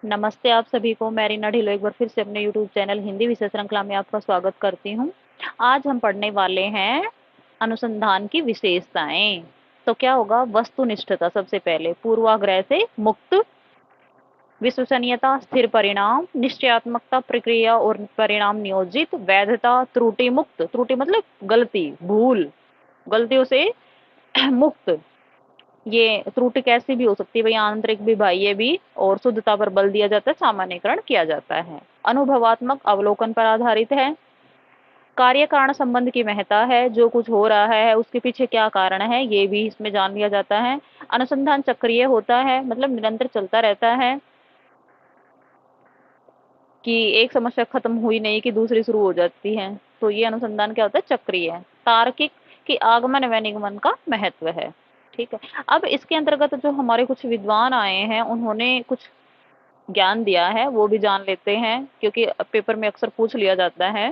नमस्ते आप सभी को। मैं रीना ढिल्लों एक बार फिर से अपने यूट्यूब चैनल हिंदी विषय श्रृंखला में आपका स्वागत करती हूँ। आज हम पढ़ने वाले हैं अनुसंधान की विशेषताएं। तो क्या होगा? वस्तुनिष्ठता सबसे पहले, पूर्वाग्रह से मुक्त, विश्वसनीयता, स्थिर परिणाम, निश्चयात्मकता, प्रक्रिया और परिणाम नियोजित, वैधता, त्रुटि मुक्त, त्रुटि मतलब गलती, भूल, गलतियों से मुक्त। ये त्रुटि कैसी भी हो सकती है भाई, आंतरिक भी बाह्य भी, और शुद्धता पर बल दिया जाता है, सामान्यकरण किया जाता है। अनुभवात्मक अवलोकन पर आधारित है। कार्य कारण संबंध की महत्ता है, जो कुछ हो रहा है उसके पीछे क्या कारण है ये भी इसमें जान लिया जाता है। अनुसंधान चक्रीय होता है, मतलब निरंतर चलता रहता है, कि एक समस्या खत्म हुई नहीं कि दूसरी शुरू हो जाती है। तो ये अनुसंधान क्या होता है? चक्रीय है। तार्किक, कि आगमन व निगमन का महत्व है। ठीक है। अब इसके अंतर्गत जो हमारे कुछ विद्वान आए हैं उन्होंने कुछ ज्ञान दिया है, वो भी जान लेते हैं, क्योंकि पेपर में अक्सर पूछ लिया जाता है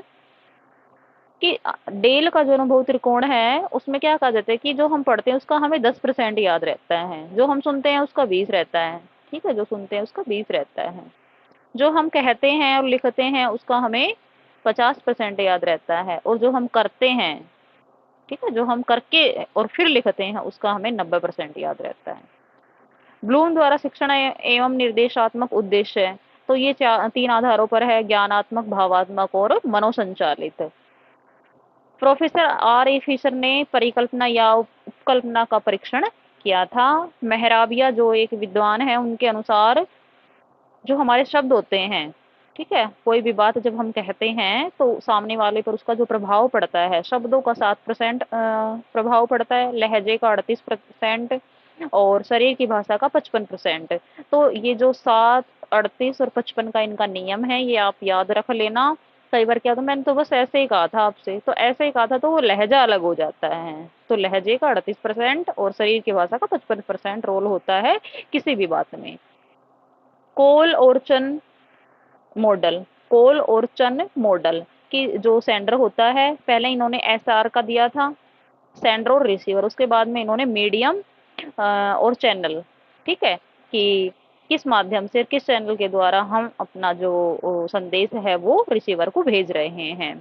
कि डेल का जो अनुभव त्रिकोण है उसमें क्या कहा जाता है कि जो हम पढ़ते हैं उसका हमें 10% याद रहता है, जो हम सुनते हैं उसका 20 रहता है। ठीक है, जो सुनते हैं उसका 20 रहता है, जो हम कहते हैं और लिखते हैं उसका हमें 50% याद रहता है, और जो हम करते हैं, ठीक है, जो हम करके और फिर लिखते हैं उसका हमें 90% याद रहता है। ब्लूम द्वारा शिक्षण एवं निर्देशात्मक उद्देश्य, तो ये तीन आधारों पर है: ज्ञानात्मक, भावात्मक और मनोसंचालित। प्रोफेसर आर ए फिशर ने परिकल्पना या उपकल्पना का परीक्षण किया था। मेहराबिया जो एक विद्वान है, उनके अनुसार जो हमारे शब्द होते हैं, ठीक है, कोई भी बात जब हम कहते हैं तो सामने वाले पर उसका जो प्रभाव पड़ता है, शब्दों का 7% प्रभाव पड़ता है, लहजे का 38% और शरीर की भाषा का 55%। तो ये जो 7, 38 और 55 का इनका नियम है, ये आप याद रख लेना। कई बार क्या होता है, मैंने तो बस ऐसे ही कहा था आपसे, तो ऐसे ही कहा था तो वो लहजा अलग हो जाता है। तो लहजे का 38% और शरीर की भाषा का 55% रोल होता है किसी भी बात में। कोल और चन मॉडल, कोल और चन मॉडल की जो सेंडर होता है, पहले इन्होंने एसआर का दिया था, सेंडर और रिसीवर, उसके बाद में इन्होंने मीडियम और चैनल, ठीक है, कि किस माध्यम से, किस चैनल के द्वारा हम अपना जो संदेश है वो रिसीवर को भेज रहे हैं।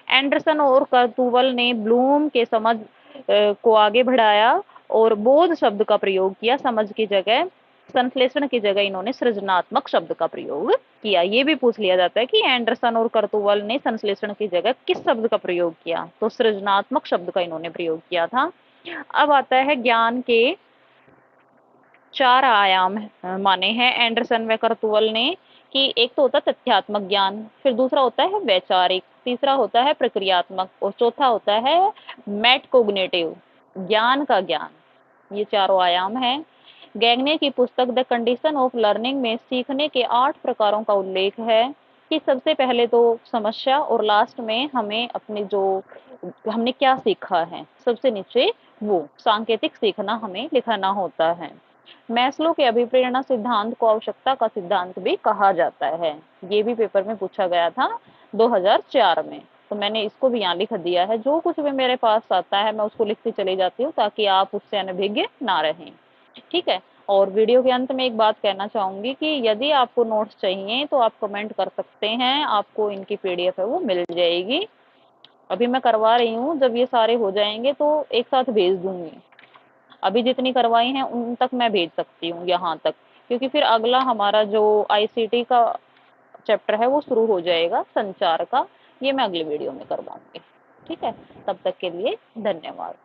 एंडरसन और कर्तुवल ने ब्लूम के समझ को आगे बढ़ाया और बोध शब्द का प्रयोग किया, समझ की जगह, संश्लेषण की जगह इन्होंने सृजनात्मक शब्द का प्रयोग किया। ये भी पूछ लिया जाता है कि एंडरसन और कर्तुवल ने संश्लेषण की जगह किस शब्द का प्रयोग किया, तो सृजनात्मक शब्द का इन्होंने प्रयोग किया था। अब आता है ज्ञान के 4 आयाम माने हैं एंडरसन व कर्तुवल ने, कि एक तो होता है तथ्यात्मक ज्ञान, फिर दूसरा होता है वैचारिक, तीसरा होता है प्रक्रियात्मक और चौथा होता है मेटकोग्निटिव, ज्ञान का ज्ञान। ये चारों आयाम हैं। गैगने की पुस्तक द कंडीशन ऑफ लर्निंग में सीखने के 8 प्रकारों का उल्लेख है, कि सबसे पहले तो समस्या और लास्ट में हमें अपने जो हमने क्या सीखा है, सबसे नीचे वो सांकेतिक सीखना हमें लिखना होता है। मैस्लो के अभिप्रेरणा सिद्धांत को आवश्यकता का सिद्धांत भी कहा जाता है। ये भी पेपर में पूछा गया था 2004 में। तो मैंने इसको भी यहाँ लिख दिया है, जो कुछ भी मेरे पास आता है मैं उसको लिखती चली जाती हूँ, ताकि आप उससे अनभिज्ञ ना रहें। ठीक है। और वीडियो के अंत में एक बात कहना चाहूंगी कि यदि आपको नोट्स चाहिए तो आप कमेंट कर सकते हैं, आपको इनकी पीडीएफ है वो मिल जाएगी। अभी मैं करवा रही हूँ, जब ये सारे हो जाएंगे तो एक साथ भेज दूंगी। अभी जितनी करवाई हैं उन तक मैं भेज सकती हूँ यहाँ तक, क्योंकि फिर अगला हमारा जो आईसीटी का चैप्टर है वो शुरू हो जाएगा, संचार का। ये मैं अगले वीडियो में करवाऊंगी। ठीक है, तब तक के लिए धन्यवाद।